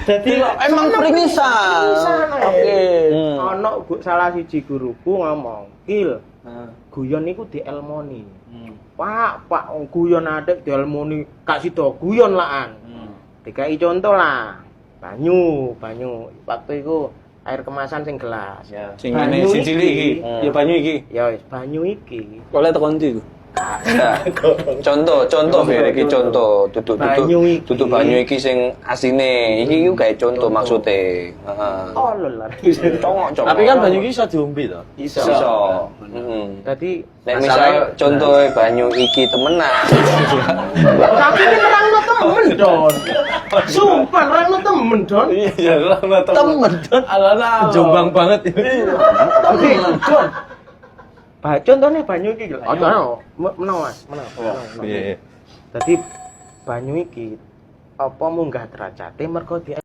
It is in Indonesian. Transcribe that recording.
Jadi emang peringisan. Oke. Ono salah siji guruku ngomong, "Kil, guyon niku dielmoni." Pak, guyon adek dielmoni, gak sida guyon laan. Dikai contoh lah. Banyu. Waktu itu air kemasan sing gelas. Sing ngene sing cilik iki. Ya banyu iki. Ya wis banyu iki. Oleh tekan ndi iku? Contoh Fer iki contoh tutu banyu iki sing asine iki ku gawe contoh maksude. Heeh. Oh lho. Congok. Tapi kan banyu iki iso diombe to. Iso. Heeh. Dadi Nek misale contoh banyu iki temenan. tapi ini nerangno temen, Don. Sumpah nerangno temen, Don. Iya, lah Temen Don. Alana jombang banget ini. Tapi Don. Contohnya banyu iki lho. Menang Mas, menang. Iya. Dadi banyu iki apa munggah derajate mergo